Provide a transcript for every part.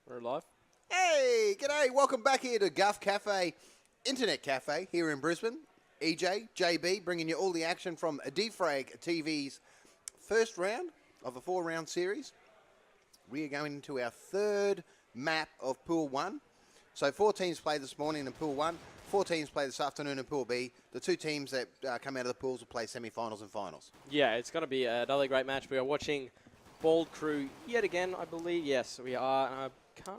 We're live. Hey, g'day. Welcome back here to Guff Cafe, Internet Cafe here in Brisbane. EJ, JB, bringing you all the action from Defrag TV's first round of a 4-round series. We are going into our third map of Pool 1. So 4 teams played this morning in Pool 1, 4 teams play this afternoon in Pool B. The 2 teams that come out of the pools will play semi-finals and finals. Yeah, it's going to be another great match. We are watching Bold Krew yet again, I believe. Yes, we are.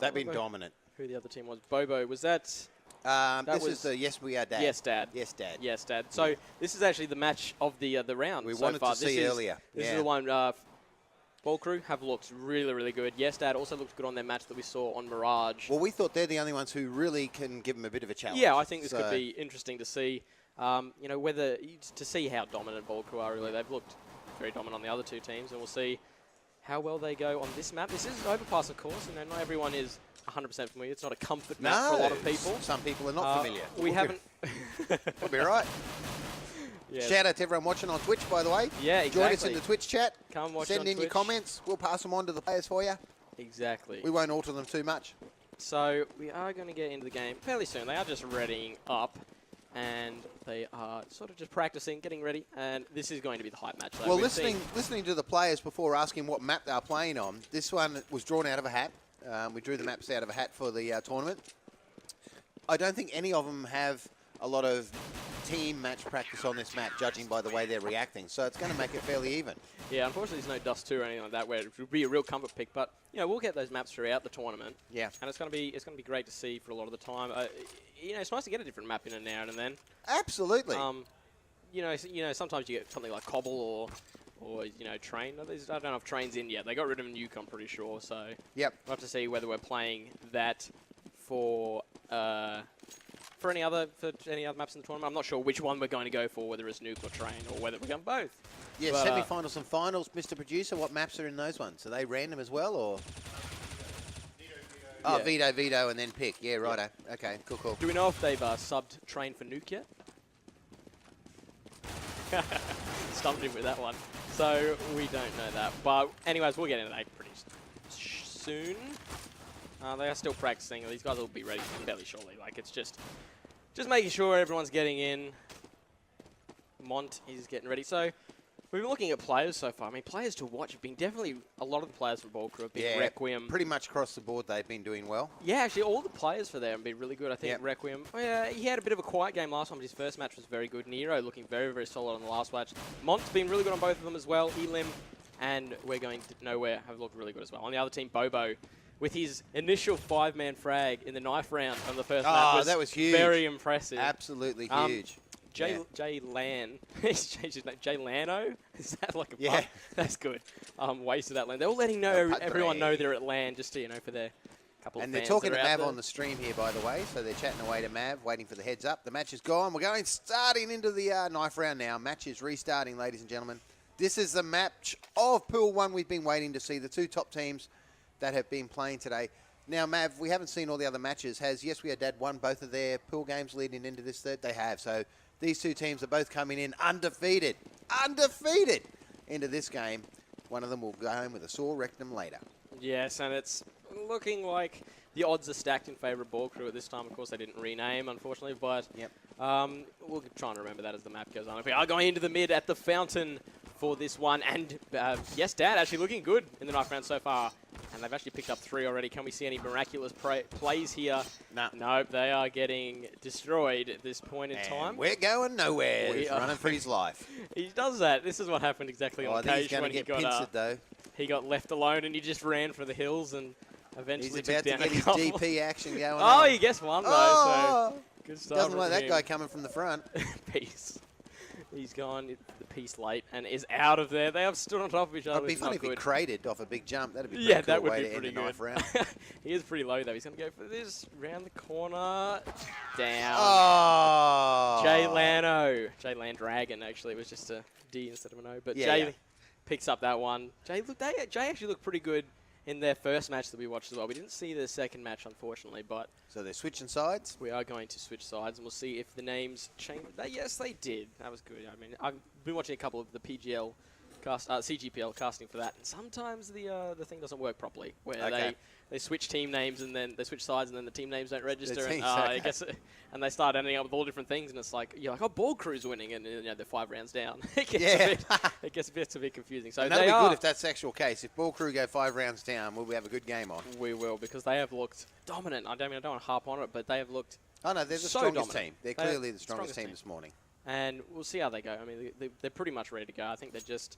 They've been dominant. Who the other team was? Bobo. Was that? This is the Yes We Are Dad. yesDad. yesDad. yesDad. So this is actually the match of the round. We so wanted far. to see earlier. This is the one. Bold Krew have looked really, really good. yesDad also looked good on their match that we saw on Mirage. Well, we thought they're the only ones who really can give them a bit of a challenge. Yeah, I think this could be interesting to see. Whether to see how dominant Bold Krew are. Really, they've looked very dominant on the other 2 teams, and we'll see how well they go on this map. This is an overpass, of course. Not everyone is 100% familiar. It's not a comfort map for a lot of people. Some people are not familiar. We haven't. We'll be right. Yeah. Shout out to everyone watching on Twitch, by the way. Yeah, exactly. Join us in the Twitch chat. Come watch Send on in Twitch. your comments. We'll pass them on to the players for you. Exactly. We won't alter them too much. So we are going to get into the game fairly soon. They are just readying up, and they are sort of just practicing, getting ready. And this is going to be the hype match. Well, listening to the players before asking what map they are playing on, this one was drawn out of a hat. We drew the maps out of a hat for the tournament. I don't think any of them have a lot of team match practice on this map, judging by the way they're reacting. So it's going to make it fairly even. Yeah, unfortunately, there's no Dust 2 or anything like that, where it would be a real comfort pick. But we'll get those maps throughout the tournament. Yeah, and it's going to be great to see for a lot of the time. It's nice to get a different map in and now and then. Absolutely. Sometimes you get something like Cobble or Train. I don't know if Train's in yet. They got rid of a nuke, I'm pretty sure. So yep, we'll have to see whether we're playing that for any other maps in the tournament. I'm not sure which one we're going to go for, whether it's nuke or Train, or whether we're going both. Yeah, semi-finals and finals, Mr. Producer. What maps are in those ones? Are they random as well, or? Veto, and then pick. Yeah, righto. Yeah. Okay, cool. Do we know if they've subbed Train for nuke yet? Stumped him with that one. So we don't know that. But anyways, we'll get into that pretty soon. They are still practicing. These guys will be ready fairly shortly. It's just making sure everyone's getting in. Mont is getting ready. So we've been looking at players so far. I mean, players to watch have been definitely a lot of the players from Bold Krew have been Requiem. Pretty much across the board they've been doing well. Yeah, actually, all the players for there have been really good. I think Requiem, he had a bit of a quiet game last time, but his first match was very good. Nero looking very, very solid on the last match. Mont's been really good on both of them as well. Elim and We're Going to Nowhere have looked really good as well. On the other team, Bobo, with his initial 5-man frag in the knife round on the first match, that was huge. Very impressive. Absolutely huge. Jay Lan. He's changed his name. Jay Lano? Is that like a pun? That's good. Wasted that land. They're all letting everyone know they're at LAN just to, for their couple of fans. And they're talking to Mav on the stream here, by the way. So they're chatting away to Mav, waiting for the heads up. The match is gone. We're starting into the knife round now. Match is restarting, ladies and gentlemen. This is the match of Pool 1 we've been waiting to see. The 2 top teams that have been playing today. Now, Mav, we haven't seen all the other matches. Has Yes We Are Dad won both of their pool games leading into this third? They have. So these 2 teams are both coming in undefeated into this game. One of them will go home with a sore rectum later. Yes, and it's looking like the odds are stacked in favour of Bold Krew at this time. Of course, they didn't rename, unfortunately, but we'll try and remember that as the map goes on. We are going into the mid at the fountain for this one, and yesDad actually looking good in the knife round so far. And they've actually picked up 3 already. Can we see any miraculous plays here? No. Nope, they are getting destroyed at this point in time. We're going nowhere. He's running for his life. He does that. This is what happened exactly on Cage when he got left alone and he just ran for the hills and eventually took down a couple. He's about to get his DP action going on. He guessed one though, so good stuff. Doesn't like that guy coming from the front. Peace. He's gone the piece late and is out of there. They have stood on top of each other. It'd be funny if he crated off a big jump. That'd be pretty cool that would way be to pretty end the knife round. He is pretty low though. He's going to go for this round the corner, down. Oh, Jay Landragon actually. It was just a D instead of an O. But Jay picks up that one. Jay actually looked pretty good in their first match that we watched as well. We didn't see the second match, unfortunately, but... So they're switching sides? We are going to switch sides, and we'll see if the names change. Yes, they did. That was good. I mean, I've been watching a couple of the PGL CGPL casting for that, and sometimes the thing doesn't work properly, where they switch team names and then they switch sides and then the team names don't register, and I guess and they start ending up with all different things, and it's like you're like, oh, Ball Crew's winning, and you know they're 5 rounds down. It gets a bit confusing. So that'll be good if that's the actual case. If Ball Crew go 5 rounds down, will we have a good game on? We will, because they have looked dominant. I don't want to harp on it, but they have looked. Oh no, they're the strongest team. They're clearly the strongest team this morning. And we'll see how they go. I mean, they're pretty much ready to go. I think they're just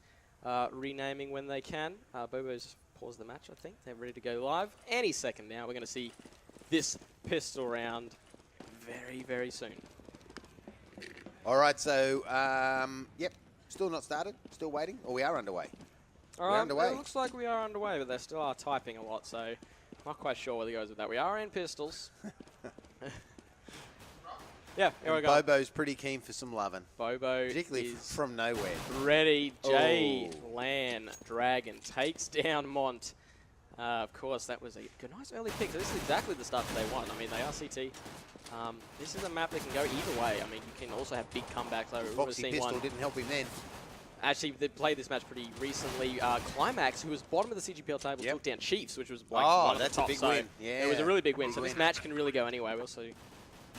renaming when they can. Bobo's paused the match, I think. They're ready to go live. Any second now, we're going to see this pistol round very, very soon. All right, so, yep, still not started, still waiting, or we are underway? We're underway. It looks like we are underway, but they still are typing a lot, so not quite sure where it goes with that. We are in pistols. Yeah, here we go. Bobo's pretty keen for some loving. Bobo particularly is from nowhere. Ready. Lan Dragon takes down Mont. Of course, that was a nice early pick. So this is exactly the start that they want. I mean, they are CT. This is a map that can go either way. I mean, you can also have big comebacks. Foxy Pistol didn't help him then. Actually, they played this match pretty recently. Climax, who was bottom of the CGPL table, took down Chiefs, which was like one of the top. That's a big win. Yeah, it was a really big win. So this match can really go anyway. We also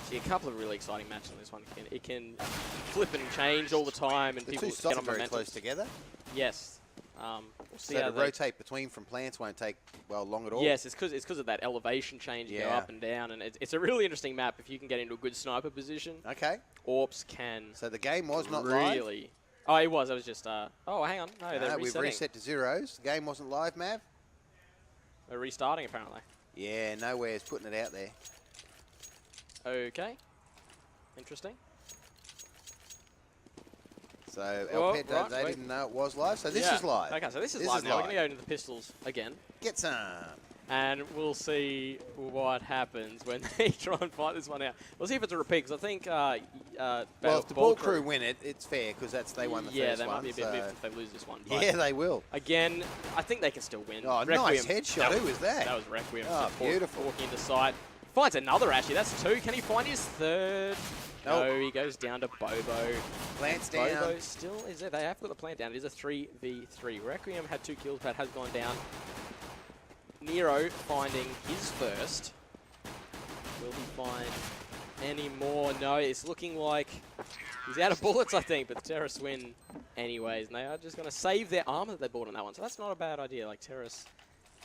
see a couple of really exciting matches on this one. It can flip and change all the time, and people get on very close together. Yes. We'll see so to rotate between from plants won't take long at all. Yes, it's because of that elevation change. You go up and down, and it's a really interesting map if you can get into a good sniper position. Okay. Orps can. So the game was not really live. Oh, it was. It was just. Oh, hang on. No, they're resetting. We've reset to zeros. The game wasn't live, Mav. They're restarting apparently. Yeah, Nowhere's putting it out there. Okay. Interesting. So they didn't know it was live, so this is live. Okay, so this is live now. We're going to go into the pistols again. Get some. And we'll see what happens when they try and fight this one out. We'll see if it's a repeat, because I think... well, if the Ball Crew win it, it's fair, because they won the first one. Yeah, they might be a bit miffed if they lose this one. Yeah, they will. Again, I think they can still win. Oh, Requiem. Nice headshot. Who was that? That was Requiem. Oh, beautiful. Walking into sight. Finds another, actually. That's 2. Can he find his 3rd? Nope. No, he goes down to Bobo. Plant's down. Bobo still is there. They have got the plant down. It is a 3v3. Requiem had 2 kills, but has gone down. Nero finding his first. Will he find any more? No, it's looking like he's out of bullets, I think, but the Terrorists win anyways. And they are just going to save their armor that they bought on that one. So that's not a bad idea. Like, Terrorists,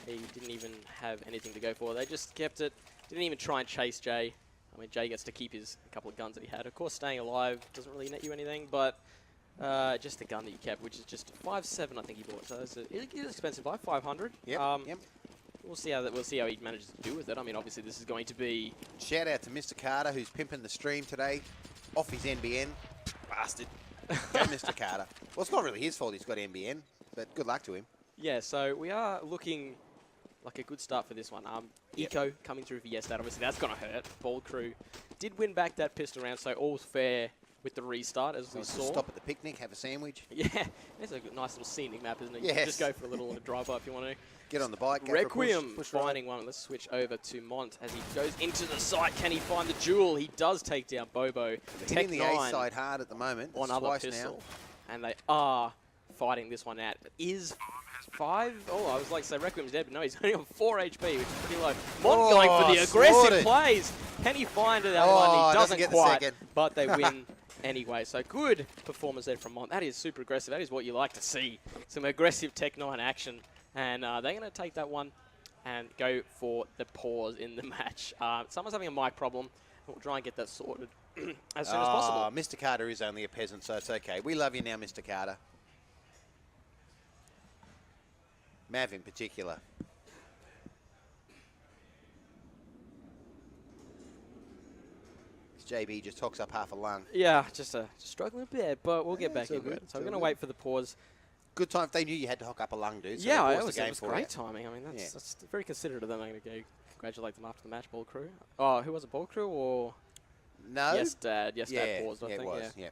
he didn't even have anything to go for. They just kept it. Didn't even try and chase Jay. I mean, Jay gets to keep his couple of guns that he had. Of course, staying alive doesn't really net you anything, but just the gun that you kept, which is just 5.7, I think he bought. So it's an expensive buy, 500. Yep. We'll see how he manages to do with it. I mean, obviously, this is going to be... Shout out to Mr. Carter, who's pimping the stream today, off his NBN. Bastard. Go, Mr. Carter. Well, it's not really his fault he's got NBN, but good luck to him. Yeah, so we are looking like a good start for this one. Eco coming through for yesDad. Obviously, that's going to hurt. Ball Crew did win back that pistol round, so all's fair with the restart, as we saw. Stop at the picnic, have a sandwich. Yeah, it's a nice little scenic map, isn't it? Yes. You can just go for a little drive-by if you want to. Get on the bike. Requiem finding one. Let's switch over to Mont as he goes into the site. Can he find the jewel? He does take down Bobo. Hitting the A side hard at the moment. On other pistol. And they are fighting this one out. Is 5? Oh, I was like, say Requiem's dead, but no, he's only on 4 HP, which is pretty low. Mont going for the aggressive plays. Can he find that one? He doesn't quite, but they win anyway. So good performance there from Mont. That is super aggressive. That is what you like to see. Some aggressive Tech 9 action. And they're going to take that one and go for the pause in the match. Someone's having a mic problem. We'll try and get that sorted as soon as possible. Mr. Carter is only a peasant, so it's okay. We love you now, Mr. Carter. Mav in particular. JB just hocks up half a lung. Yeah, just struggling a bit, but we'll get back into it. So we're going to wait for the pause. Good time if they knew you had to hock up a lung, dude. So yeah, it was great timing. I mean, that's very considerate of them. I'm going to go congratulate them after the match, Ball Crew. Oh, who was it, Ball Crew or? No. yesDad. yesDad paused, I think. It was, yeah.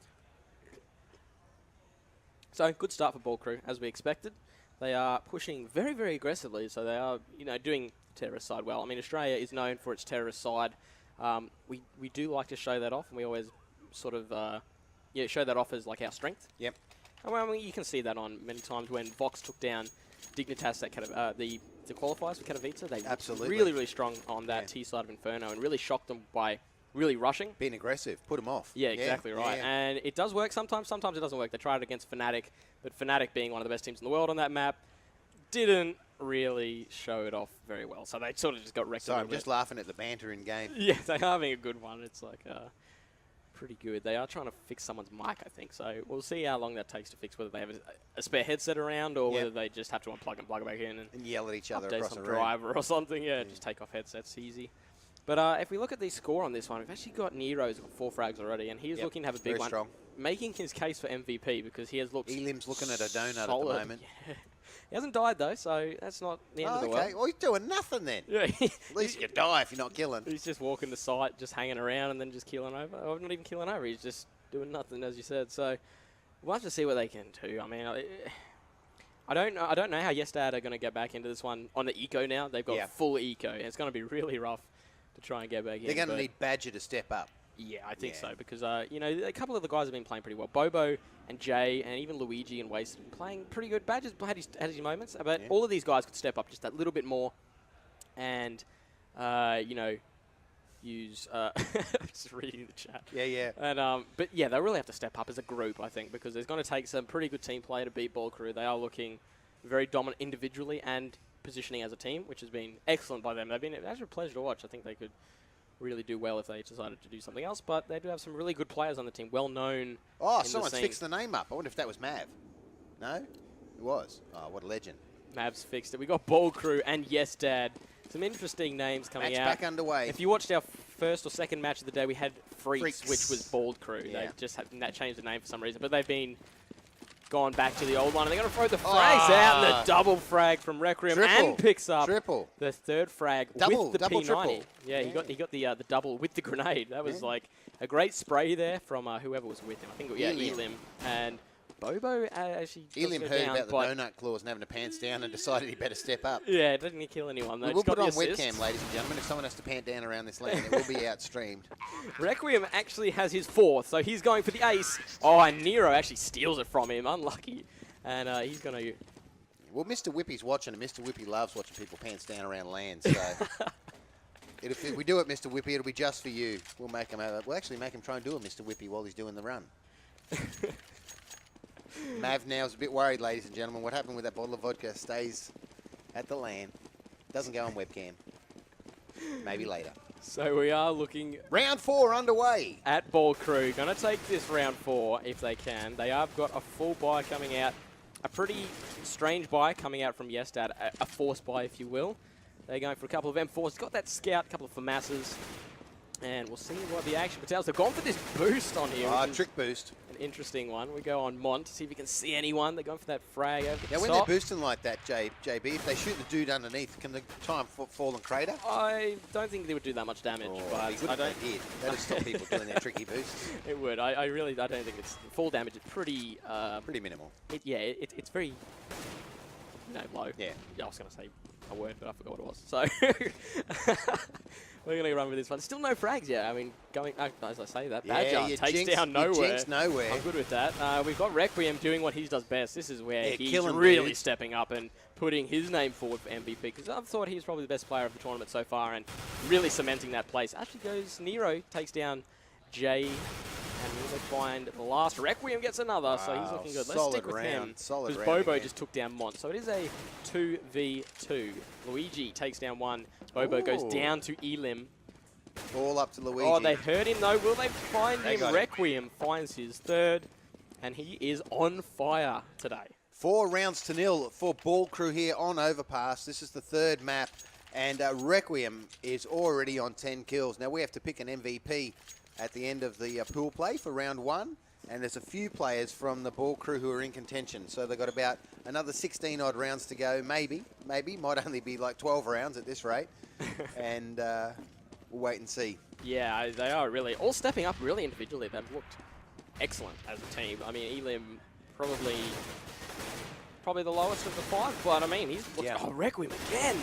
So, good start for Ball Crew, as we expected. They are pushing very, very aggressively, so they are, doing terrorist side well. I mean, Australia is known for its terrorist side. We do like to show that off, and we always sort of show that off as like our strength. Yep. I mean, you can see that on many times when Vox took down Dignitas at the qualifiers for Katowice. They Absolutely. really, really strong on that T side of Inferno and really shocked them by really rushing. Being aggressive, put them off. Yeah, exactly right. Yeah. And it does work sometimes. Sometimes it doesn't work. They tried it against Fnatic, but Fnatic, being one of the best teams in the world on that map, didn't really show it off very well. So they sort of just got wrecked. Sorry, I'm just laughing at the banter in game. Yeah, they're having a good one. It's like pretty good. They are trying to fix someone's mic, I think. So we'll see how long that takes to fix, whether they have a spare headset around or whether they just have to unplug and plug it back in and yell at each other update across some the room. driver or something. Yeah, just take off headsets, easy. But if we look at the score on this one, we've actually got Nero's got 4 frags already, and he is looking to have a big Very one, strong. making his case for MVP because he has looked Elim's looking at a donut solid. at the moment. Yeah. He hasn't died though, so that's not the end of the world. Okay, well, he's doing nothing then. Yeah, At least you can die if you're not killing. he's just walking the site, just hanging around, and then just killing over. Or not even killing over. He's just doing nothing, as you said. So we'll have to see what they can do. I mean, I don't know how yesDad are going to get back into this one on the eco now. They've got full eco, and it's going to be really rough to try and get back in. They're going to need Badger to step up. Yeah, I think so, because, you know, a couple of the guys have been playing pretty well. Bobo and Jay and even Luigi and Waste have been playing pretty good. Badger's had his moments, but all of these guys could step up just that little bit more and, you know, use... just reading the chat. Yeah. And, but, yeah, they really have to step up as a group, I think, because there's going to take some pretty good team play to beat Ball Krew. They are looking very dominant individually and positioning as a team, which has been excellent by them. They've been actually a pleasure to watch. I think they could really do well if they decided to do something else, but they do have some really good players on the team, well known. Oh, someone's fixed the name up. I wonder if that was Mav. No? It was. Oh, what a legend. Mav's fixed it. We got Ball Krew and yesDad. Some interesting names coming Match out. back underway. If you watched our first or second match of the day, we had Freaks. Which was Bald Krew. Yeah. They just had changed the name for some reason, but they've been gone back to the old one. And they're going to throw the frags out, and the double frag from Requiem and picks up the third frag with the P90. Triple. Yeah, he got the double with the grenade. That was like a great spray there from whoever was with him. I think Elim. And Bobo actually Elim heard about the donut clause and having a pants down and decided he better step up. Yeah, didn't he kill anyone though? We'll put it on webcam, ladies and gentlemen. If someone has to pant down around this land, it will be outstreamed. Requiem actually has his 4th, so he's going for the ace. Oh, and Nero actually steals it from him. Unlucky. And he's going to... Well, Mr. Whippy's watching, and Mr. Whippy loves watching people pants down around land, so... If we do it, Mr. Whippy, it'll be just for you. We'll make him we'll actually make him try and do a Mr. Whippy while he's doing the run. Mav now is a bit worried, ladies and gentlemen. What happened with that bottle of vodka stays at the LAN. Doesn't go on webcam. Maybe later. So we are looking... Round 4 underway. At Ball Krew. Going to take this round 4 if they can. They have got a full buy coming out. A pretty strange buy coming out from yesDad. A force buy, if you will. They're going for a couple of M4s. It's got that scout, a couple of FAMASs. And we'll see what the action pertains. They've gone for this boost on here. Trick boost. An interesting one. We go on Mont to see if we can see anyone. They're going for that frag over the Now, when top. they're boosting like that, JB, if they shoot the dude underneath, can the time fall and crater? I don't think they would do that much damage, but I don't. That'd stop people doing their tricky boosts. It would. I don't think it's fall damage. It's pretty minimal. It's very low. Yeah. I was going to say a word, but I forgot what it was. So we're going to run with this one. Still no frags yet. I mean, as I say that, Badger takes down nowhere. I'm good with that. We've got Requiem doing what he does best. This is where he's really stepping up and putting his name forward for MVP, because I thought he's probably the best player of the tournament so far and really cementing that place. Actually goes Nero, takes down Jay, and we'll find the last. Requiem gets another, so he's looking good. Let's stick with him, because Bobo just took down Mont. So it is a 2v2. Luigi takes down one. Bobo goes down to Elim. All up to Luigi. Oh, they heard him though. Will they find him? Requiem finds his 3rd, and he is on fire today. 4 rounds to 0 for Ball Krew here on Overpass. This is the 3rd map, and Requiem is already on 10 kills. Now we have to pick an MVP at the end of the pool play for round 1, and there's a few players from the Ball Krew who are in contention. So they've got about another 16 odd rounds to go. Maybe, might only be like 12 rounds at this rate, and we'll wait and see. Yeah, they are really all stepping up really individually. They've looked excellent as a team. I mean, Elim probably probably the lowest of the 5, but I mean, he's oh, Requiem again.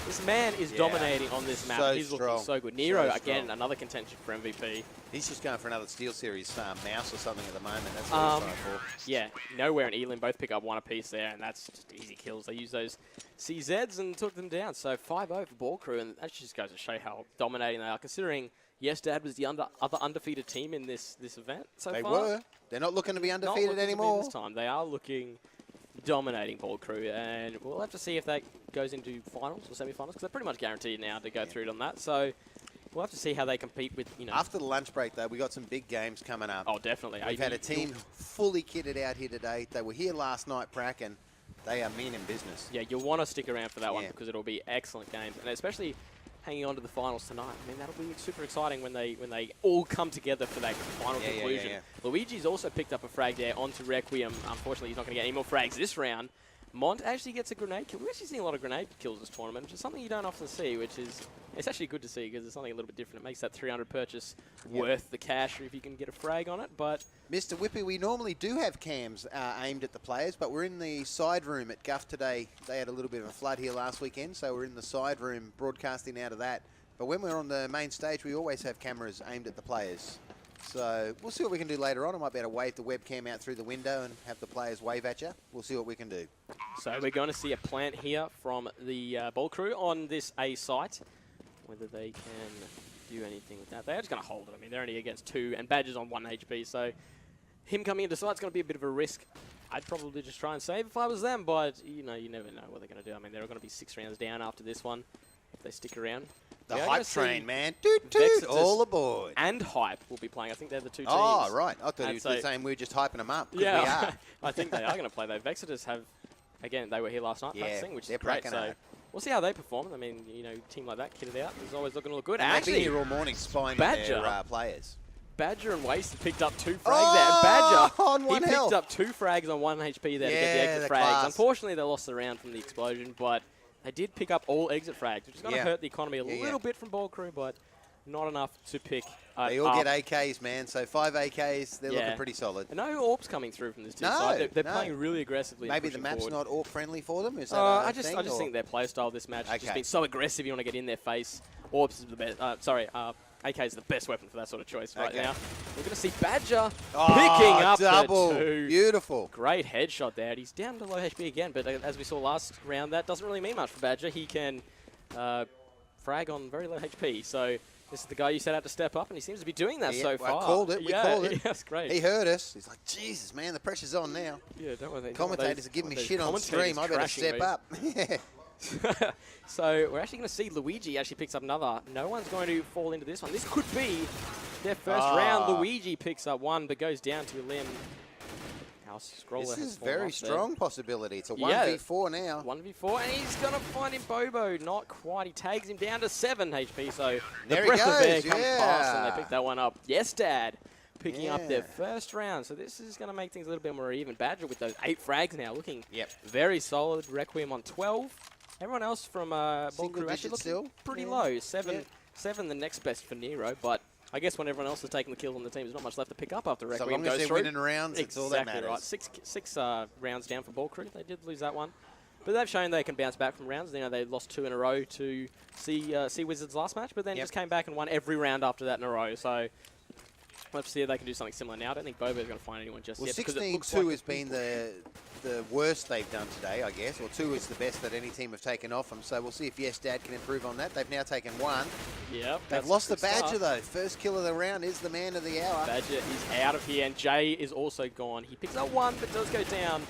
This man is dominating on this map. He's looking so good. Nero, again, another contention for MVP. He's just going for another Steel Series mouse or something at the moment. That's what he's going for. Yeah, Nowhere and Elim both pick up 1 apiece there, and that's just easy kills. They use those CZs and took them down. So 5-0 for Ball Crew, and that just goes to show how dominating they are, considering yesDad was the other undefeated team in this event so far. They were. They're not looking to be undefeated anymore. This time. They are looking dominating Ball Crew, and we'll have to see if that goes into finals or semi-finals, because they're pretty much guaranteed now to go through on that. So we'll have to see how they compete with, you know. After the lunch break, though, we got some big games coming up. Oh, definitely. We've had a team fully kitted out here today. They were here last night, Prac, and they are mean in business. Yeah, you'll want to stick around for that one, because it'll be excellent games, and especially hanging on to the finals tonight. I mean, that'll be super exciting when they all come together for that final conclusion. Luigi's also picked up a frag there onto Requiem. Unfortunately, he's not going to get any more frags this round. Mont actually gets a grenade kill. We've actually seen a lot of grenade kills this tournament, which is something you don't often see, which is, it's actually good to see because it's something a little bit different. It makes that 300 purchase worth the cash if you can get a frag on it. But Mr. Whippy, we normally do have cams aimed at the players, but we're in the side room at Guff today. They had a little bit of a flood here last weekend, so we're in the side room broadcasting out of that. But when we're on the main stage, we always have cameras aimed at the players. So we'll see what we can do later on. I might be able to wave the webcam out through the window and have the players wave at you. We'll see what we can do. So we're going to see a plant here from the Ball Crew on this A site. Whether they can do anything with that. They're just going to hold it. I mean, they're only against 2, and Badger's on 1 HP, so him coming into site's going to be a bit of a risk. I'd probably just try and save if I was them, but, you know, you never know what they're going to do. I mean, they're going to be 6 rounds down after this one if they stick around. The hype train, man. Toot, toot, all aboard. And Hype will be playing. I think they're the 2 teams. Oh, right. I thought he was saying we were just hyping them up. Yeah, we are. I think they are going to play, though. Vexitors have, again, they were here last night practicing, which is great. So we'll see how they perform. I mean, you know, a team like that, kitted out, is always looking to look good. And they've been here all morning spying their players. Badger and Wasted picked up 2 frags there. And Badger, on 1 he picked up 2 frags on 1 HP there to get the exit frags. Class. Unfortunately, they lost the round from the explosion, but they did pick up all exit frags, which is going to hurt the economy a little bit from Ball Crew, but not enough to pick They all get AKs, man. So 5 AKs, they're looking pretty solid. And no AWPs coming through from this team side. They're playing really aggressively. Maybe the map's not AWP friendly for them? Is that I just think their play style this match has just been so aggressive. You want to get in their face. AWPs is the best. AK is the best weapon for that sort of choice right now. We're going to see Badger picking up double. the 2. Beautiful. Great headshot there. He's down to low HP again, but as we saw last round, that doesn't really mean much for Badger. He can frag on very low HP. So this is the guy you set out to step up, and he seems to be doing that so far. I called it. We called it. That's great. He heard us. He's like, Jesus, man, the pressure's on now. Yeah, don't worry. Commentators are giving me shit on stream. I better step up. So we're actually going to see Luigi actually picks up another. No one's going to fall into this one. This could be their first round. Luigi picks up 1, but goes down to Lim. Our scroller this is very strong possibility. It's a 1v4 now. 1v4, and he's going to find him Bobo. Not quite. He tags him down to 7 HP. So there the breath of air goes. comes past, and they pick that one up. yesDad picking up their first round. So this is going to make things a little bit more even. Badger with those 8 frags now, looking very solid. Requiem on 12. Everyone else from Ball Crew actually looking pretty low. 7, the next best for Nero, but I guess when everyone else is taking the kill on the team, there's not much left to pick up after Requiem goes through. So long as they're winning rounds, it's all that matters. Right. 6 rounds down for Ball Crew. They did lose that one, but they've shown they can bounce back from rounds. You know, they lost 2 in a row to Sea Wizards last match, but then just came back and won every round after that in a row. So let's see if they can do something similar now. I don't think Bobo's going to find anyone just yet. 16-2 has been the worst they've done today, I guess, or 2 is the best that any team have taken off them. So we'll see if yesDad can improve on that. They've now taken 1. Yep. They've lost the Badger, though. First kill of the round is the man of the hour. Badger is out of here, and Jay is also gone. He picks up 1, but does go down.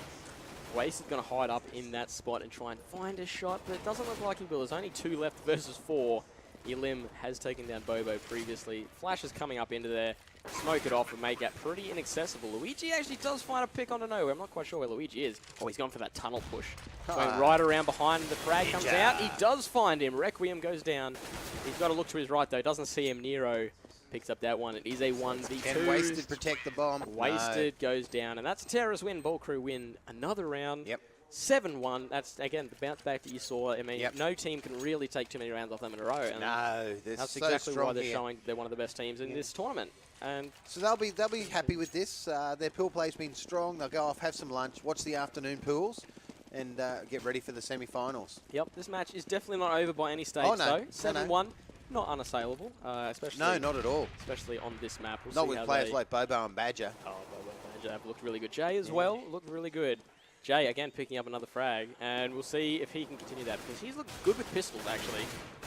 Waste is going to hide up in that spot and try and find a shot, but it doesn't look like he will. There's only 2 left versus 4. Elim has taken down Bobo previously. Flash is coming up into there. Smoke it off and make it pretty inaccessible. Luigi actually does find a pick onto nowhere. I'm not quite sure where Luigi is. Oh, he's gone for that tunnel push. Going right around behind. The frag comes out. He does find him. Requiem goes down. He's got to look to his right, though. Doesn't see him. Nero picks up that one. It is a 1v2. Can Wasted protect the bomb? Wasted goes down. And that's a terrorist win. Ball Crew win another round. Yep. 7-1. That's, again, the bounce back that you saw. I mean, no team can really take too many rounds off them in a row. And that's exactly why they're showing they're one of the best teams in this tournament. And so they'll be happy with this. Their pool play's been strong. They'll go off, have some lunch, watch the afternoon pools. and get ready for the semi-finals. Yep, this match is definitely not over by any stage, Oh, no. though. 7-1, not unassailable, especially... No, not at all. Especially on this map. We'll Not see with how players like Bobo and Badger. Oh, Bobo and Badger have looked really good. Jay as well looked really good. Jay, again, picking up another frag, and we'll see if he can continue that, because he's looked good with pistols, actually.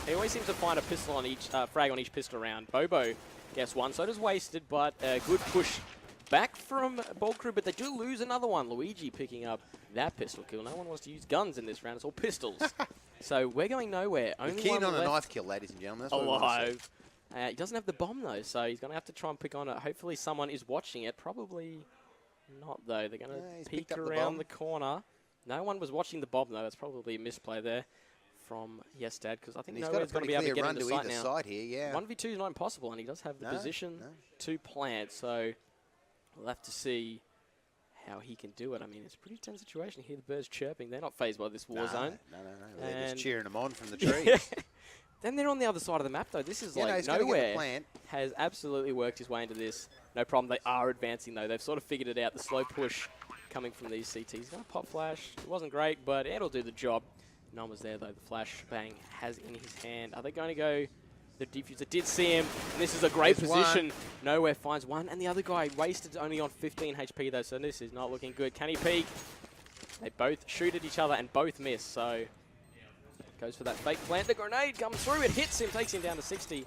He always seems to find a pistol on each, frag on each pistol round. Bobo gets one, so does Wasted, but a good push back from Bold Crew, but they do lose another one. Luigi picking up that pistol kill. No one wants to use guns in this round, it's all pistols. So we're going nowhere. We're Only keen one on left a knife kill, ladies and gentlemen. That's what we want to see. alive. He doesn't have the bomb, though, so he's going to have to try and pick on it. Hopefully someone is watching it. Probably not, though. They're going to peek around the corner. No one was watching the bomb, though. That's probably a misplay there from yesDad, because I think Nowhere's going to be able to get into sight now. Side here, yeah. 1v2 is not impossible, and he does have the position to plant, so we'll have to see how he can do it. I mean, it's a pretty tense situation. You hear the birds chirping. They're not phased by this war zone. No. They're just cheering them on from the trees. Then they're on the other side of the map, though. This is like Nowhere Nowhere has absolutely worked his way into this. No problem. They are advancing, though. They've sort of figured it out. The slow push coming from these CTs. Going to pop flash. It wasn't great, but it'll do the job. No one was there, though. The flash bang has in his hand. Are they going to go? The diffuser did see him, and this is a great position. Nowhere finds one, and the other guy Wasted only on 15 HP, though, so this is not looking good. Can he peek? They both shoot at each other and both miss, so goes for that fake plant. The grenade comes through, it hits him, takes him down to 60.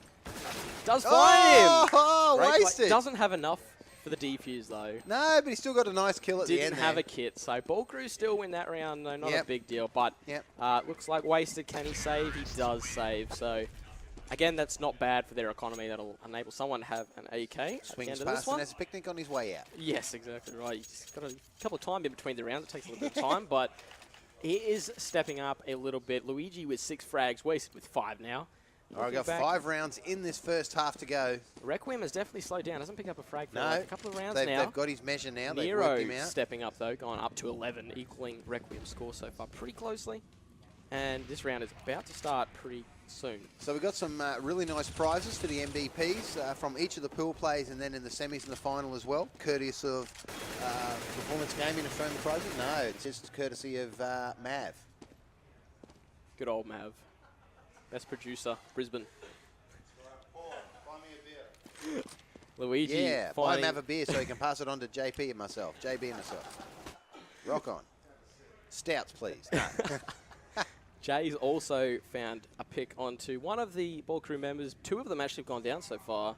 Does find him! Oh, Wasted! Doesn't have enough for the defuse, though. No, but he still got a nice kill at the end. Didn't have a kit, so Ball Crew still win that round, though, not a big deal. But looks like Wasted, can he save? He does save, so again, that's not bad for their economy. That'll enable someone to have an AK. Swings past and has a picnic on his way out. Yes, exactly right. You just got a couple of time in between the rounds. It takes a little bit of time, but he is stepping up a little bit. Luigi with 6 frags, Wasted with 5 now. All right, we've got 5 rounds in this first half to go. Requiem has definitely slowed down. Hasn't picked up a frag for like a couple of rounds now. They've got his measure now. They've Nero worked him out. stepping up, though, going up to 11, equaling Requiem's score so far pretty closely. And this round is about to start pretty soon. So we've got some really nice prizes for the MVPs from each of the pool players, and then in the semis and the final as well, courteous of Performance Gaming Australian prizes. No, it's just courtesy of Mav. Good old Mav. Best producer, Brisbane. Luigi. Yeah, buy Mav a beer so he can pass it on to JP and myself. JB and myself. Rock on. Stouts, please. No. Jay's also found a pick onto one of the Ball Crew members. 2 of them actually have gone down so far.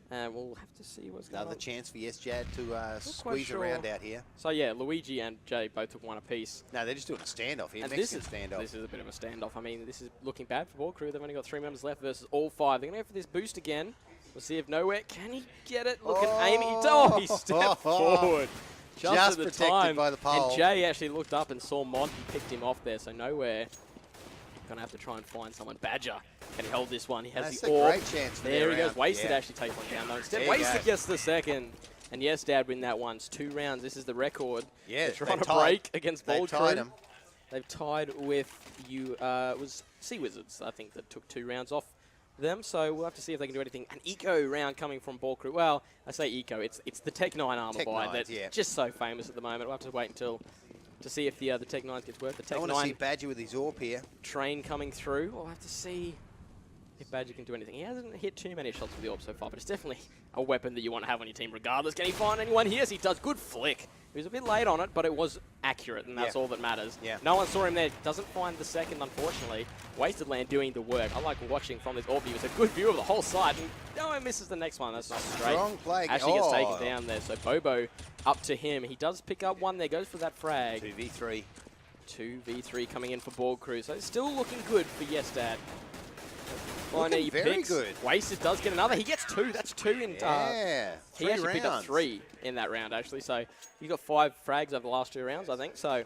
And we'll have to see what's going on. Another chance for yesDad to squeeze around out here. So, yeah, Luigi and Jay both took one apiece. No, they're just doing a standoff here. Mexican standoff. This is a bit of a standoff. I mean, this is looking bad for Ball Crew. They've only got 3 members left versus all 5. They're going to go for this boost again. We'll see if Nowhere. Can he get it? Look at Amy. He stepped forward. Just at the protected time. by the pole. And Jay actually looked up and saw Mont and picked him off there. So Nowhere. Gonna have to try and find someone. Badger, can he hold this one? He has the orb. Great chance for there he goes. Wasted actually takes one down though. Instead, Wasted gets the second. And yesDad win that one. It's 2 rounds. This is the record. Yeah, they're trying to break against Bold Crew. Them. They've tied with it was Sea Wizards, I think, that took 2 rounds off them. So we'll have to see if they can do anything. An eco round coming from Ball Crew. Well, I say eco. It's the Tech 9 armor buy that's just so famous at the moment. We'll have to wait until to see if the Tech 9 gets worth. The Tech 9 I want to see Badger with his AWP here. Train coming through. We'll have to see if Badger can do anything. He hasn't hit too many shots with the AWP so far, but it's definitely a weapon that you want to have on your team regardless. Can he find anyone? Yes, he does. Good flick. He was a bit late on it, but it was accurate, and that's all that matters. No one saw him there. Doesn't find the second, unfortunately. Wasted Land doing the work. I like watching from this AWP view. It's a good view of the whole site, and no one misses the next one. That's not straight. Strong play. Actually gets taken down there, so Bobo up to him. He does pick up one there. Goes for that frag. 2v3. 2v3 coming in for Ball Crew. So it's still looking good for yesDad. Looking very good. Wasted does get another. He gets 2. That's 2 in. Yeah, he actually picked up 3 in that round, actually. So he got 5 frags over the last 2 rounds, I think. So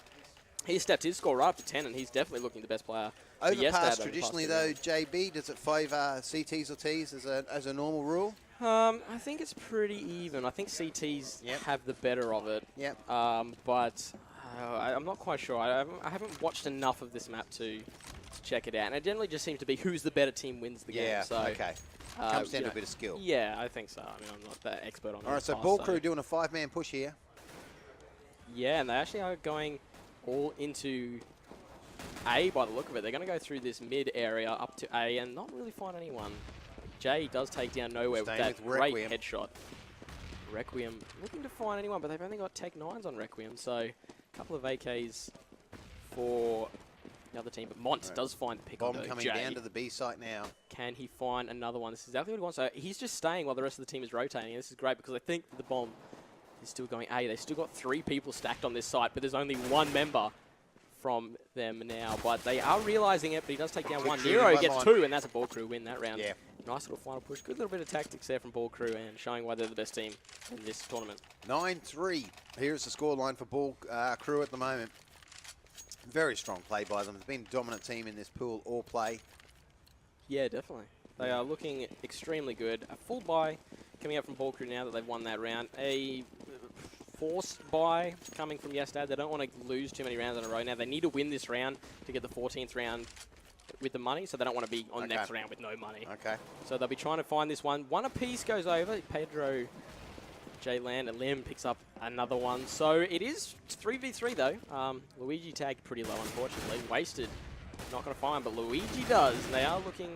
he stepped his score right up to 10, and he's definitely looking the best player. Overpass traditionally, though, JB, does it favour CTs or Ts as a normal rule? I think it's pretty even. I think CTs have the better of it. But I'm not quite sure. I haven't watched enough of this map to check it out. And it generally just seems to be who's the better team wins the game. So, okay. Comes down to a bit of skill. Yeah, I think so. I mean, I'm not that expert on it. All right, so Ball Crew doing a 5-man push here. Yeah, and they actually are going all into A by the look of it. They're going to go through this mid area up to A and not really find anyone. Jay does take down Nowhere with that great headshot. Requiem looking to find anyone, but they've only got Tech 9s on Requiem, so a couple of AKs for the other team. But Mont does find the pick on Bomb coming Jay. down to the B site now. Can he find another one? This is exactly what he wants. So he's just staying while the rest of the team is rotating. And this is great because I think the bomb is still going A. They still got 3 people stacked on this site, but there's only 1 member from them now. But they are realizing it, but he does take down 1. Nero gets 2, and that's a Ball Crew win that round. Yeah. Nice little final push. Good little bit of tactics there from Ball Crew and showing why they're the best team in this tournament. 9-3. Here's the scoreline for Ball Crew at the moment. Very strong play by them. It's been a dominant team in this pool all play. Yeah, definitely. They are looking extremely good. A full buy coming out from Ball Crew now that they've won that round. A forced buy coming from yesDad. They don't want to lose too many rounds in a row now. They need to win this round to get the 14th round with the money, so they don't want to be on next round with no money. Okay. So they'll be trying to find this one. One apiece goes over. Pedro, Jay Land, and Lim picks up another one. So it is 3v3 though. Luigi tagged pretty low, unfortunately. Wasted. Not going to find, but Luigi does. They are looking...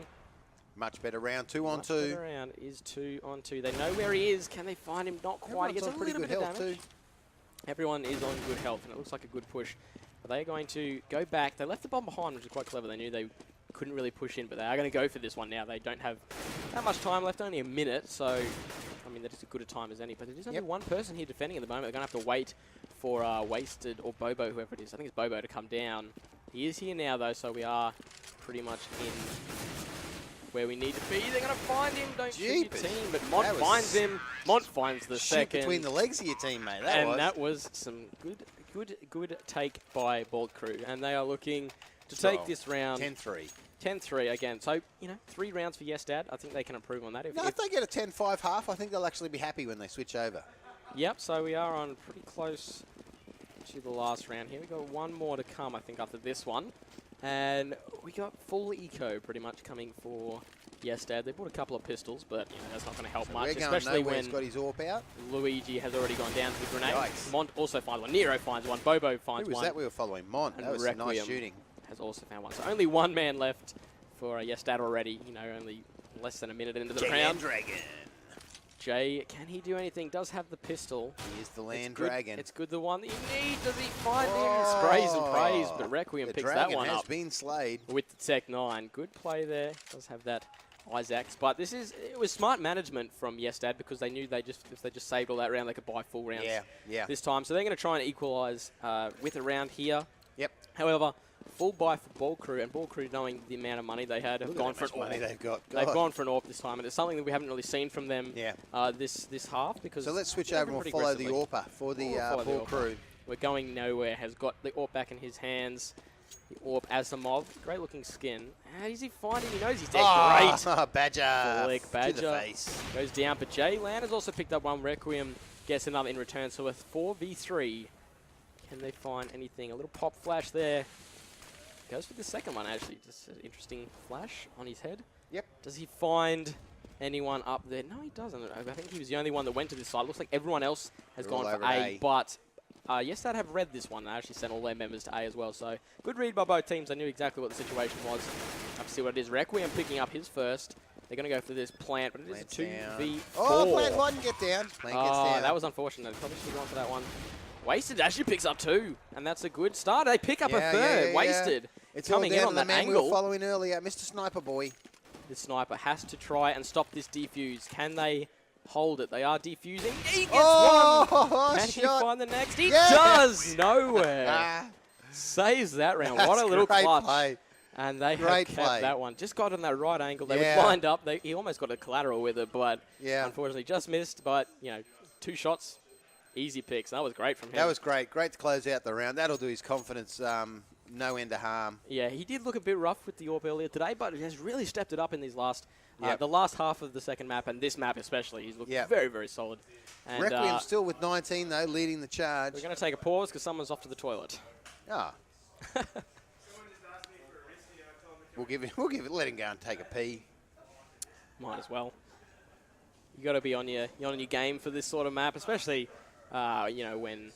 Much better round, 2 on 2. Much better round is 2 on 2. They know where he is. Can they find him? Not quite. He gets a little bit of damage. Too. Everyone is on good health, and it looks like a good push. But they're going to go back. They left the bomb behind, which is quite clever. They knew they couldn't really push in, but they are going to go for this one now. They don't have that much time left, only a minute, so, I mean, that is as good a time as any. But there's only one person here defending at the moment. They're going to have to wait for Wasted or Bobo, whoever it is. I think it's Bobo to come down. He is here now, though, so we are pretty much in where we need to be. They're going to find him. Don't shoot your team, but Mont finds him. Mont finds the second. Between the legs of your team, mate. That was some good take by Ball Crew, and they are looking to take this round 10-3. 10-3 again. So, you know, 3 rounds for yesDad. I think they can improve on that. If they get a 10-5 half, I think they'll actually be happy when they switch over. Yep, so we are on pretty close to the last round here. We've got 1 more to come, I think, after this one. And we got full eco pretty much coming for yesDad. They bought a couple of pistols, but you know, that's not going to help much, especially when he's got his AWP out. Luigi has already gone down to the grenade. Yikes. Mont also finds one. Nero finds one. Bobo finds one. Who was that we were following? Mont. That was some nice shooting. Has also found one. So only 1 man left for yesDad already. You know, only less than a minute into the round. Dragon. Jay, can he do anything? Does have the pistol. He is the land dragon. It's good, the one that you need. Does he find him? Sprays and prays, but Requiem picks that one up. The dragon has been slayed. With the Tech 9. Good play there. Does have that Isaacs. But it was smart management from yesDad because they knew if they just saved all that round, they could buy full rounds this time. So they're going to try and equalise with a round here. Yep. However, full buy for Ball Crew, and Ball Crew, knowing the amount of money they had, have gone for an AWP. They've gone for an AWP this time, and it's something that we haven't really seen from them this half. Because so let's switch over and we'll follow the AWP for the Ball Crew. We're going nowhere. Has got the AWP back in his hands. The AWP Asimov, great looking skin. How is he finding? He knows he's dead. Great. Badger. Flick, Badger to the face. Goes down, but Jay Land has also picked up one. Requiem gets another in return. So with 4v3, can they find anything? A little pop flash there. Goes for the second one, actually. Just an interesting flash on his head. Yep. Does he find anyone up there? No, he doesn't. I think he was the only one that went to this side. Looks like everyone else has gone for A, but yesDad have read this one. They actually sent all their members to A as well. So good read by both teams. They knew exactly what the situation was. Have to see what it is. Requiem picking up his first. They're going to go for this plant, but it is a 2v4. Oh, plant one, get down. Plant gets down. That was unfortunate. Probably should have gone for that one. Wasted actually picks up 2, and that's a good start. They pick up a third. Wasted. It's coming in on that man angle. We were following earlier, Mr. Sniper Boy. The sniper has to try and stop this defuse. Can they hold it? They are defusing. He gets one. Can he find the next? He does. Nowhere. Saves that round. What a little clutch. Play. And they have kept that one. Just got on that right angle. They were lined up. He almost got a collateral with it, but unfortunately just missed. But, you know, 2 shots. Easy picks. That was great from him. That was great. Great to close out the round. That'll do his confidence no end of harm. Yeah, he did look a bit rough with the AWP earlier today, but he has really stepped it up in these last, the last half of the second map, and this map especially. He's looked very, very solid. And Requiem still with 19, though, leading the charge. We're going to take a pause because someone's off to the toilet. Ah. We'll give it, let him go and take a pee. Might as well. You got to be on your game for this sort of map, especially, you know, when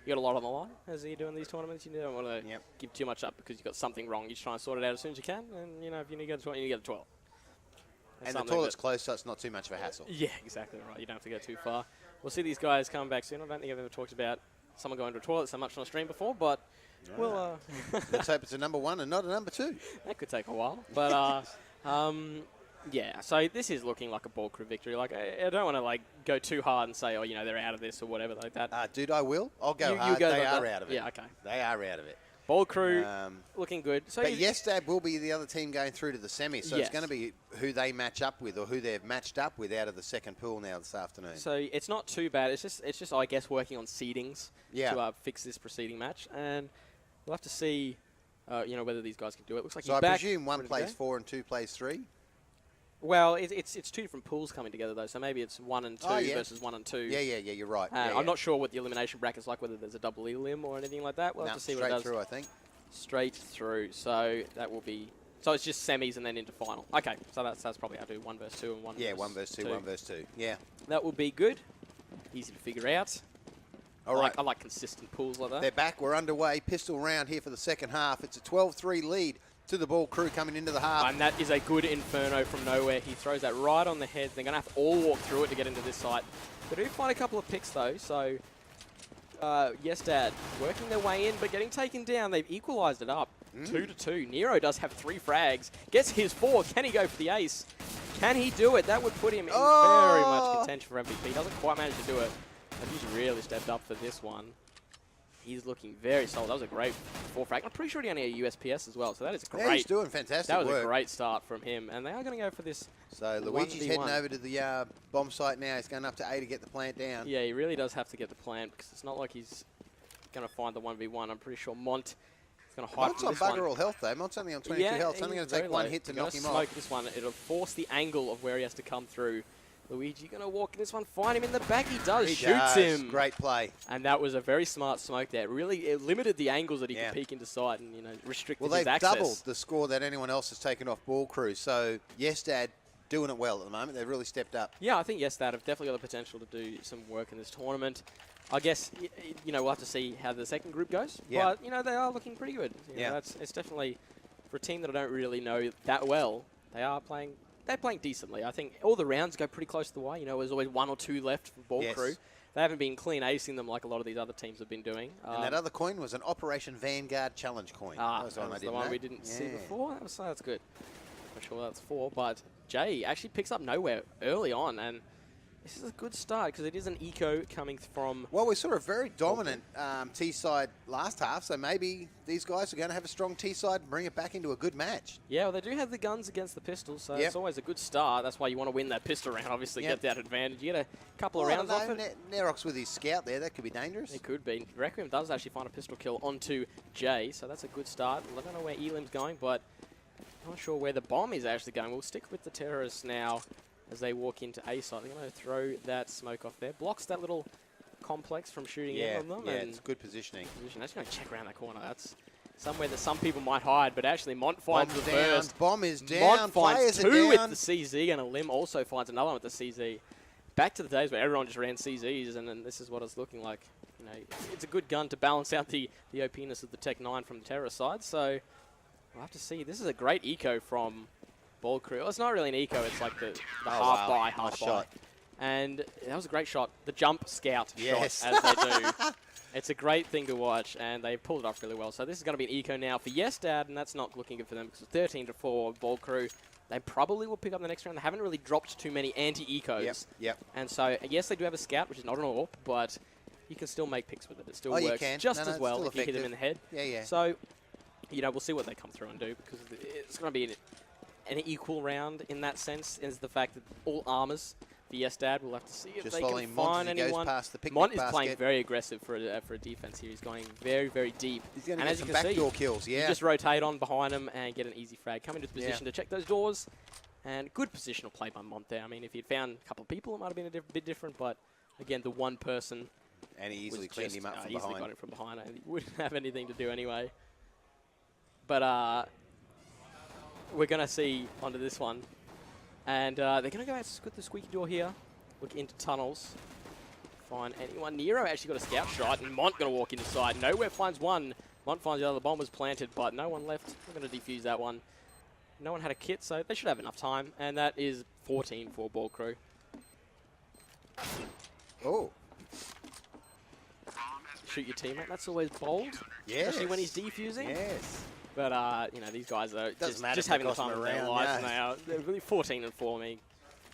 you got a lot on the line as you're doing these tournaments. You don't want to give too much up because you've got something wrong. You just try and sort it out as soon as you can. And, you know, if you need to get a 12, you need to get a 12. And the toilet's close, so it's not too much of a hassle. Yeah, exactly right. You don't have to go too far. We'll see these guys coming back soon. I don't think I've ever talked about someone going to a toilet so much on a stream before, but we'll... Let's hope it's a number 1 and not a number 2. That could take a while. But, yeah, so this is looking like a Ball Crew victory. Like, I don't want to, like, go too hard and say, oh, you know, they're out of this or whatever like that. Dude, I will. I'll go hard. They are out of it. Yeah, okay. They are out of it. Ball Crew looking good. So but yesDad will be the other team going through to the semi, so it's going to be who they match up with or who they've matched up with out of the second pool now this afternoon. So it's not too bad. It's just I guess, working on seedings to fix this preceding match. And we'll have to see, you know, whether these guys can do it. Looks like so he's I back. presume one plays 4 and 2 plays 3? Well, it's two different pools coming together, though, so maybe it's 1 and 2 versus 1 and 2. Yeah, you're right. I'm not sure what the elimination bracket's like, whether there's a double elim or anything like that. We'll have to see what it does. Straight through, I think. Straight through, so that will be... So it's just semis and then into final. Okay, so that's probably how I do 1 versus 2 and 1 versus 2. Yeah, 1 versus 2, 1 versus 2. Yeah. That will be good. Easy to figure out. All right. I like consistent pools like that. They're back. We're underway. Pistol round here for the second half. It's a 12-3 lead to the Ball Crew coming into the half. And that is a good Inferno from nowhere. He throws that right on the head. They're going to have to all walk through it to get into this site. They do find a couple of picks, though, so... yesDad working their way in, but getting taken down. They've equalised it up. 2-2. Nero does have 3 frags. Gets his 4. Can he go for the ace? Can he do it? That would put him in very much contention for MVP. Doesn't quite manage to do it. But he's really stepped up for this one. He's looking very solid. That was a great 4 frag. I'm pretty sure he only had a USPS as well, so that is great. Yeah, he's doing fantastic work. That was work. a great start from him, and they are going to go for this. So Luigi's heading over to the bomb site now. He's going up to A to get the plant down. Yeah, he really does have to get the plant because it's not like he's going to find the 1v1. I'm pretty sure Mont is going to hide Mont's from on this one. bugger all health, though. Mont's only on 22 health. It's only going to take one hit to knock him off. Smoke this one. It'll force the angle of where he has to come through. Luigi going to walk in this one, find him in the back. He does. Shoots him. Great play. And that was a very smart smoke there. It limited the angles that he could peek into sight and, you know, restricted his access. Well, they've doubled the score that anyone else has taken off Ball Crew. So, yesDad doing it well at the moment. They've really stepped up. Yeah, I think yesDad have definitely got the potential to do some work in this tournament. I guess, you know, we'll have to see how the second group goes. Yeah. But, you know, they are looking pretty good. You know, it's definitely, for a team that I don't really know that well, they're playing decently. I think all the rounds go pretty close to the wire. You know, there's always 1 or 2 left for Ball Crew. They haven't been clean acing them like a lot of these other teams have been doing. And that other coin was an Operation Vanguard Challenge coin. That was the one we didn't see before. That's good. I'm sure that's 4. But Jay actually picks up nowhere early on, and this is a good start because it is an eco coming from... Well, we saw a very dominant T-side last half, so maybe these guys are going to have a strong T-side and bring it back into a good match. Yeah, well, they do have the guns against the pistols, so it's always a good start. That's why you want to win that pistol round, obviously, get that advantage. You get a couple of rounds off it. Nerox with his scout there, that could be dangerous. It could be. Requiem does actually find a pistol kill onto Jay, so that's a good start. I don't know where Elim's going, but I'm not sure where the bomb is actually going. We'll stick with the terrorists now. As they walk into A site, they're going to throw that smoke off there. Blocks that little complex from shooting in on them. Yeah, it's good positioning. That's going to check around that corner. That's somewhere that some people might hide, but actually Mont finds the first. Bomb is down. Mont finds 2 with the CZ, and Elim also finds another one with the CZ. Back to the days where everyone just ran CZs, and then this is what it's looking like. You know, it's a good gun to balance out the OP-ness of the Tech 9 from the terror side. So we'll have to see. This is a great eco from Ball Crew. Well, it's not really an eco, it's like the half-buy, half-buy. And that was a great shot. The jump scout shot, as they do. It's a great thing to watch, and they pulled it off really well. So this is going to be an eco now for yesDad, and that's not looking good for them because 13-4 Ball Crew. They probably will pick up the next round. They haven't really dropped too many anti-ecos. Yep. And so, yes, they do have a scout, which is not an AWP, but you can still make picks with it. It still works just as well if you hit them in the head. Yeah. So, you know, we'll see what they come through and do because it's going to be an equal round in that sense, is the fact that all armors for yesDad. We'll have to see if they can find anyone. Mont is playing very aggressive for a defense here. He's going very, very deep. He's going to get some backdoor kills, you just rotate on behind him and get an easy frag. Come into the position to check those doors. And good positional play by Mont there. I mean, if he'd found a couple of people, it might have been a bit different. But, again, the one person... And he easily cleaned him up from behind. Easily got it from behind. He wouldn't have anything to do anyway. But... we're going to see onto this one. And they're going to go out with the squeaky door here. Look into tunnels find anyone. Nero actually got a scout shot, and Mont going to walk inside. Nowhere finds one. Mont finds the other. The bomb was planted, but no one left. We're going to defuse that one. No one had a kit, so they should have enough time. And that is 14 for Ball Krew. Oh. Shoot your teammate. That's always bold. Yes. Especially when he's defusing. Yes. But, you know, these guys are Doesn't just having the time of their lives. And they're really 14 and 4, me.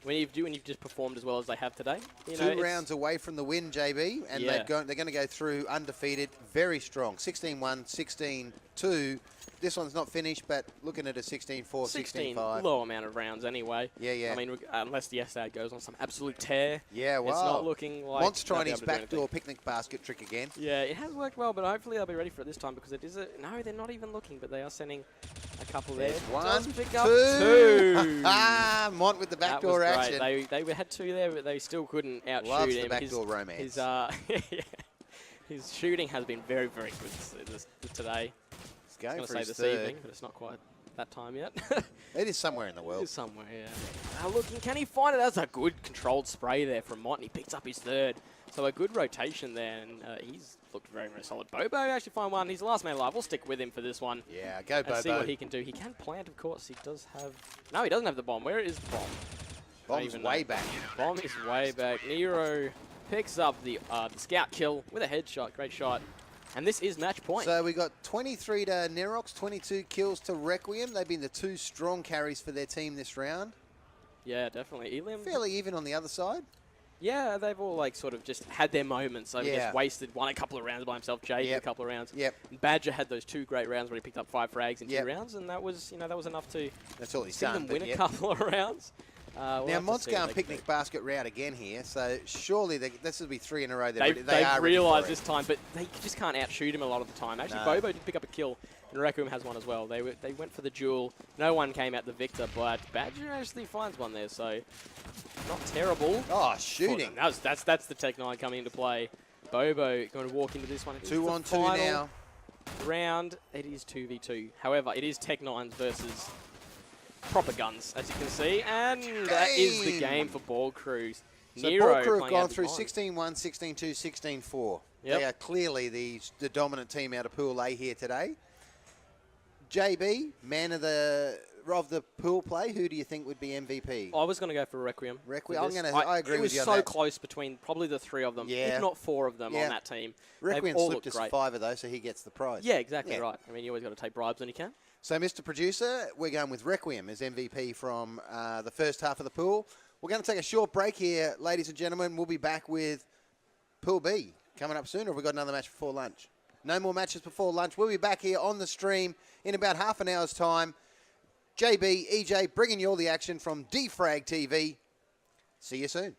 When you've just performed as well as they have today. You know, 2 rounds away from the win, JB, and Yeah. they're going to go through undefeated, very strong. 16-1, 16-2. This one's not finished, but looking at a 16-4, 16 16-5. low amount of rounds anyway. Yeah, yeah. I mean, unless the yesDad goes on some absolute tear. Yeah, well. It's not looking like Mont's they'll trying be his able to do backdoor anything. picnic basket trick again. Yeah, it has worked well, but hopefully they'll be ready for it this time because it is a... No, they're not even looking, but they are sending a couple there. There's one, Does pick up two. Mont with the That backdoor was action. great. They had 2 there, but they still couldn't outshoot Loves him. the backdoor romance. His shooting has been very, very good today. He's going I was for going to his say this third. evening, but it's not quite that time yet. It is somewhere in the world. It's somewhere, yeah. Now looking, can he find it? That's a good controlled spray there from Mont, and he picks up his third. So a good rotation there, and he's looked very, very solid. Bobo actually find one. He's the last man alive. We'll stick with him for this one. Yeah, go Bobo. And see what he can do. He can plant, of course. He does have... No, he doesn't have the bomb. Where is the bomb? Bomb's way back. Bomb is way back. Nero picks up the scout kill with a headshot. Great shot. And this is match point. So we got 23 to Nerox, 22 kills to Requiem. They've been the 2 strong carries for their team this round. Yeah, definitely. Eliam, Fairly even on the other side. yeah, they've all like sort of just had their moments. So Yeah. just wasted one a couple of rounds by himself. Jade Yep. a couple of rounds. Yep. Badger had those 2 great rounds where he picked up 5 frags in Yep. 2 rounds, and that was enough to That's all he's see done. them win but a yep. couple of rounds. We'll Now, have to Mont's see what going they can picnic do. basket route again here, so surely this will be 3 in a row. They've are ready realised for this time, but they just can't outshoot him a lot of the time. Actually, No. Bobo did pick up a kill, and Requiem has one as well. They went for the duel. No one came out the victor, but Badger actually finds one there, so not terrible. Oh, shooting. That's the Tech 9 coming into play. Bobo going to walk into this one. It's 2 the on 2 final now. round. It is 2v2. However, it is Tech 9s versus proper guns, as you can see, and that is the game for Ball Krew. So Nero Ball Krew have playing gone out the through time. 16-1, 16-2, 16-4. Yep. They are clearly the dominant team out of Pool A here today. JB, man of the pool play, who do you think would be MVP? I was going to go for Requiem. Requiem. with this. I agree with you on that. It was so close between probably the 3 of them, Yeah. if not 4 of them Yeah. on that team. Requiem They've all slipped looked us great. 5 though, so he gets the prize. Yeah, exactly Yeah. right. I mean, you always got to take bribes when you can. So, Mr. Producer, we're going with Requiem as MVP from the first half of the pool. We're going to take a short break here, ladies and gentlemen. We'll be back with Pool B coming up soon, or have we got another match before lunch? No more matches before lunch. We'll be back here on the stream in about half an hour's time. JB, EJ, bringing you all the action from Defrag TV. See you soon.